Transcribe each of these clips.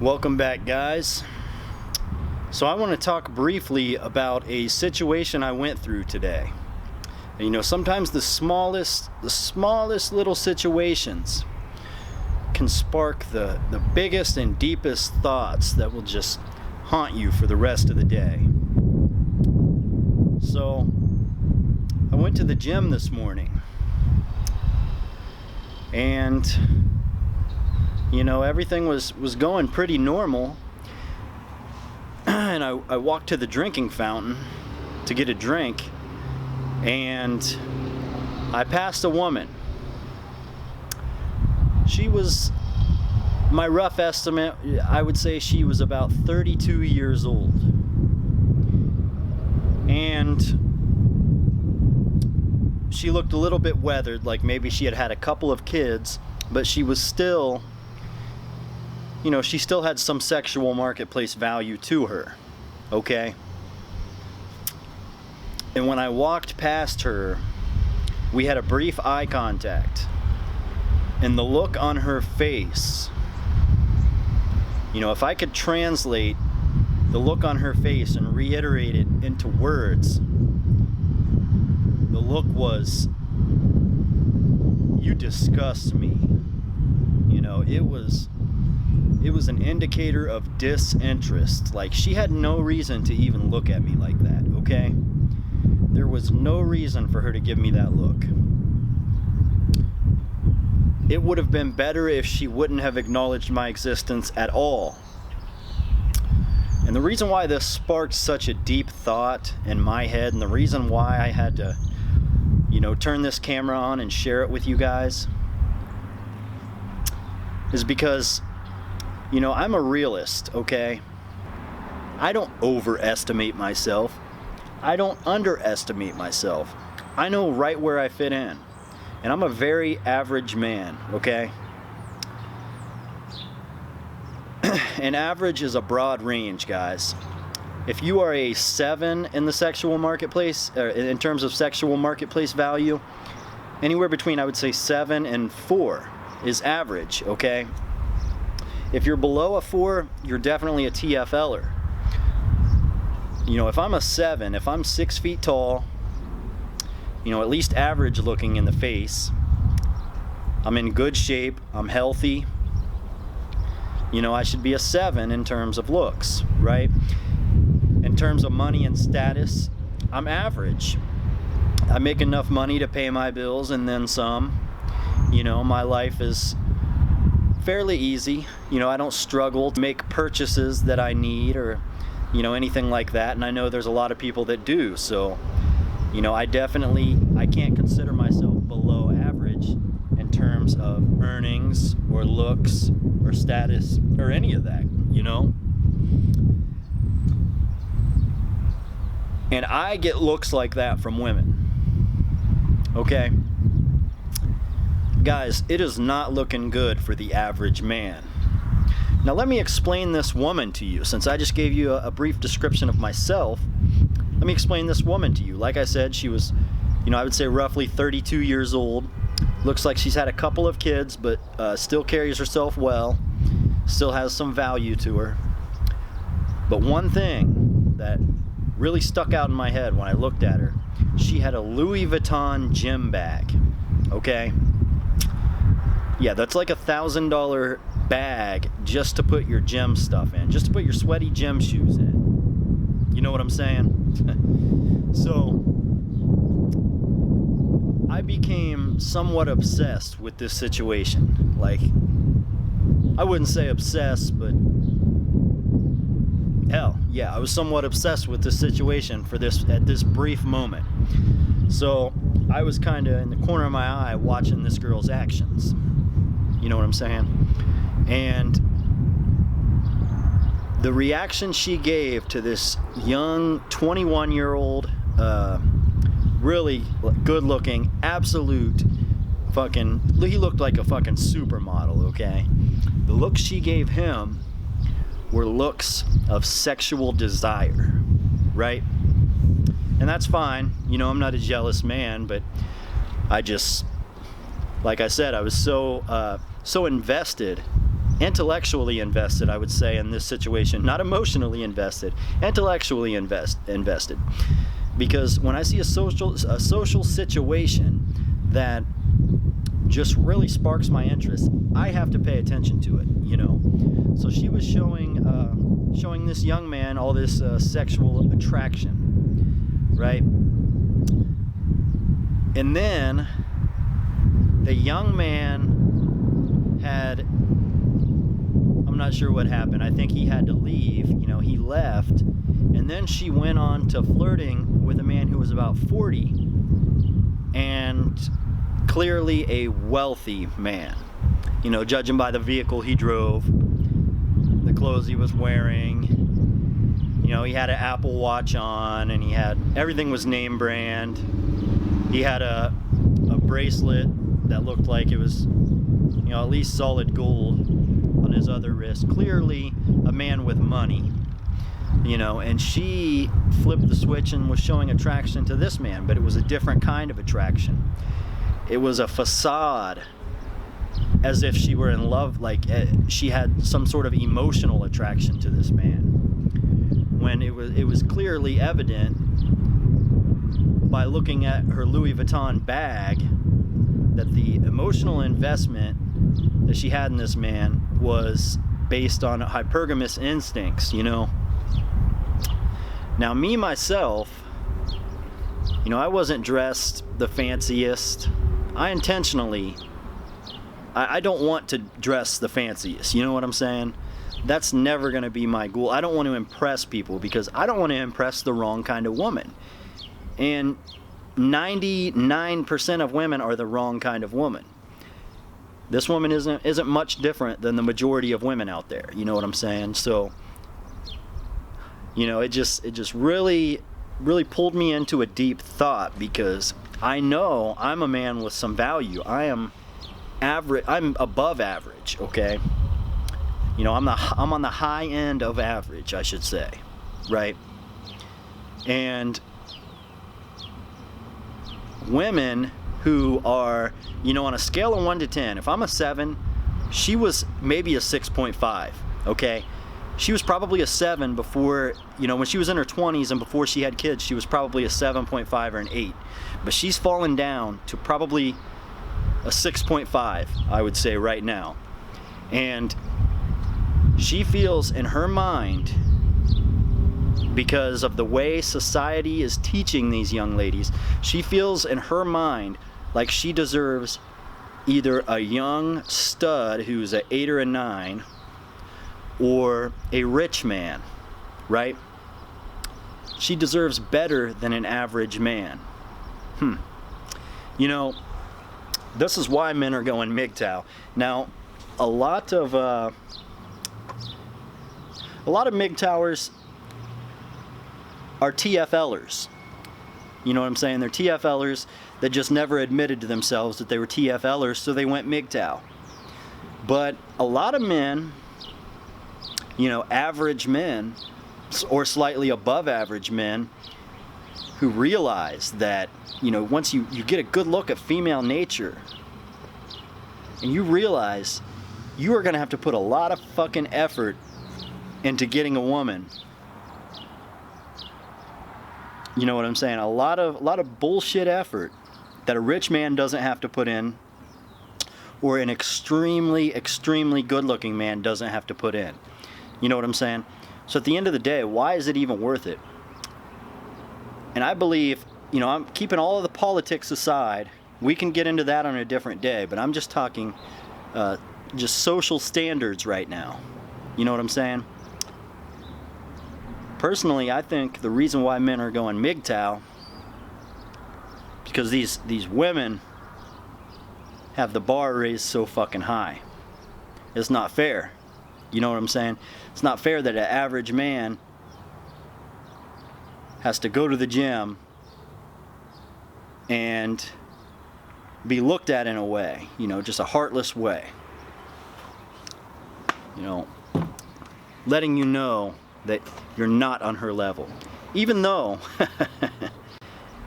Welcome back, guys. So I want to talk briefly about a situation I went through today. And, you know, sometimes the smallest little situations can spark the biggest and deepest thoughts that will just haunt you for the rest of the day. So I went to the gym this morning, and you know, everything was going pretty normal. And I walked to the drinking fountain to get a drink, and I passed a woman. She was, my rough estimate, I would say she was about 32 years old. And she looked a little bit weathered, like maybe she had had a couple of kids, but she was still, you know, she still had some sexual marketplace value to her, okay? And when I walked past her, we had a brief eye contact. And the look on her face, you know, if I could translate the look on her face and reiterate it into words, the look was, "You disgust me." You know, it was an indicator of disinterest. Like, she had no reason to even look at me like that, okay? There was no reason for her to give me that look. It would have been better if she wouldn't have acknowledged my existence at all. And the reason why this sparked such a deep thought in my head, and the reason why I had to, you know, turn this camera on and share it with you guys, is because, you know, I'm a realist, okay? I don't overestimate myself. I don't underestimate myself. I know right where I fit in. And I'm a very average man, okay? And average is a broad range, guys. If you are a 7 in the sexual marketplace, or in terms of sexual marketplace value, anywhere between, I would say, 7 and 4 is average, okay? If you're below a 4, you're definitely a TFLer. You know, if I'm a 7, if I'm 6 feet tall, you know, at least average looking in the face, I'm in good shape, I'm healthy, you know, I should be a 7 in terms of looks, right? In terms of money and status, I'm average. I make enough money to pay my bills and then some. You know, my life is fairly easy. You know, I don't struggle to make purchases that I need or, you know, anything like that. And I know there's a lot of people that do. So, you know, I can't consider myself below average in terms of earnings or looks or status or any of that, you know? And I get looks like that from women, okay? Guys, it is not looking good for the average man. Now let me explain this woman to you. Since I just gave you a brief description of myself, let me explain this woman to you. Like I said, she was, you know, I would say roughly 32 years old. Looks like she's had a couple of kids, but still carries herself well. Still has some value to her. But one thing that really stuck out in my head when I looked at her, she had a Louis Vuitton gym bag, okay? Yeah, that's like $1,000 bag just to put your gym stuff in, just to put your sweaty gym shoes in. You know what I'm saying? So I became somewhat obsessed with this situation. Like, I wouldn't say obsessed, but hell, yeah, I was somewhat obsessed with this situation at this brief moment. So I was kind of in the corner of my eye watching this girl's actions. You know what I'm saying? And the reaction she gave to this young 21-year-old, really good looking, absolute fucking, he looked like a fucking supermodel, okay? The looks she gave him were looks of sexual desire, right? And that's fine. You know, I'm not a jealous man, but I just, like I said, I was so invested intellectually invested, I would say, in this situation. Not emotionally invested, intellectually invested. Because when I see a social situation that just really sparks my interest, I have to pay attention to it, you know. So she was showing this young man all this sexual attraction, right? And then the young man had, I'm not sure what happened. I think he had to leave, you know, he left. And then she went on to flirting with a man who was about 40 and clearly a wealthy man. You know, judging by the vehicle he drove, the clothes he was wearing, you know, he had an Apple Watch on, and everything was name brand. He had a bracelet that looked like it was, you know, at least solid gold on his other wrist. Clearly a man with money, you know, and she flipped the switch and was showing attraction to this man, but it was a different kind of attraction. It was a facade, as if she were in love, like she had some sort of emotional attraction to this man, when it was clearly evident by looking at her Louis Vuitton bag that the emotional investment that she had in this man was based on hypergamous instincts, you know. Now, me myself, you know, I wasn't dressed the fanciest. I don't want to dress the fanciest, you know what I'm saying? That's never going to be my goal. I don't want to impress people, because I don't want to impress the wrong kind of woman. And 99% of women are the wrong kind of woman. This woman isn't much different than the majority of women out there, you know what I'm saying? So, you know, it just really pulled me into a deep thought, because I know I'm a man with some value. I'm above average, okay? You know, I'm on the high end of average, I should say, right? And women who are, you know, on a scale of 1 to 10, if I'm a 7, she was maybe a 6.5, okay? She was probably a 7 before, you know, when she was in her 20s and before she had kids, she was probably a 7.5 or an 8. But she's fallen down to probably a 6.5, I would say, right now. And she feels in her mind, because of the way society is teaching these young ladies, she feels in her mind like she deserves either a young stud who's an 8 or a 9, or a rich man, right? She deserves better than an average man. You know, this is why men are going MGTOW. Now, a lot of MGTOWers are TFLers. You know what I'm saying? They're TFLers that just never admitted to themselves that they were TFLers, so they went MGTOW. But a lot of men, you know, average men or slightly above average men, who realize that, you know, once you get a good look at female nature, and you realize you are going to have to put a lot of fucking effort into getting a woman. You know what I'm saying? A lot of bullshit effort that a rich man doesn't have to put in, or an extremely good-looking man doesn't have to put in. You know what I'm saying? So at the end of the day, why is it even worth it? And I believe, you know, I'm keeping all of the politics aside. We can get into that on a different day, but I'm just talking just social standards right now. You know what I'm saying? Personally, I think the reason why men are going MGTOW, because these women have the bar raised so fucking high. It's not fair. You know what I'm saying? It's not fair that an average man has to go to the gym and be looked at in a way, you know, just a heartless way. You know, letting you know that you're not on her level. Even though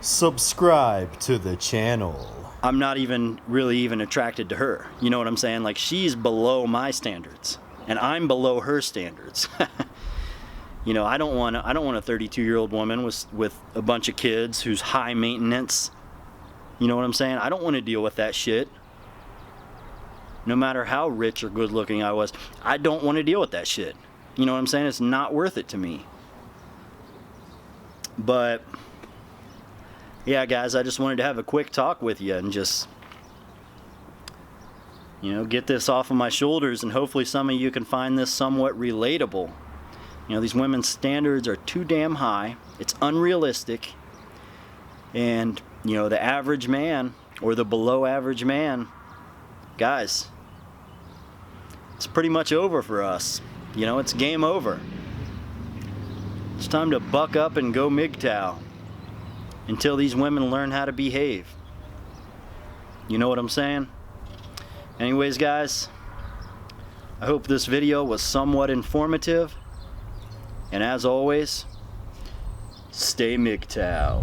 subscribe to the channel. I'm not even really attracted to her. You know what I'm saying? Like, she's below my standards. and I'm below her standards. You know, I don't want a 32-year-old woman with a bunch of kids who's high maintenance. You know what I'm saying? I don't want to deal with that shit. No matter how rich or good looking I was, I don't want to deal with that shit. You know what I'm saying? It's not worth it to me. But yeah, guys, I just wanted to have a quick talk with you and just, you know, get this off of my shoulders, and hopefully some of you can find this somewhat relatable. You know, these women's standards are too damn high. It's unrealistic. And, you know, the average man or the below average man, guys, it's pretty much over for us. You know, it's game over. It's time to buck up and go MGTOW until these women learn how to behave. You know what I'm saying? Anyways, guys, I hope this video was somewhat informative. And as always, stay MGTOW.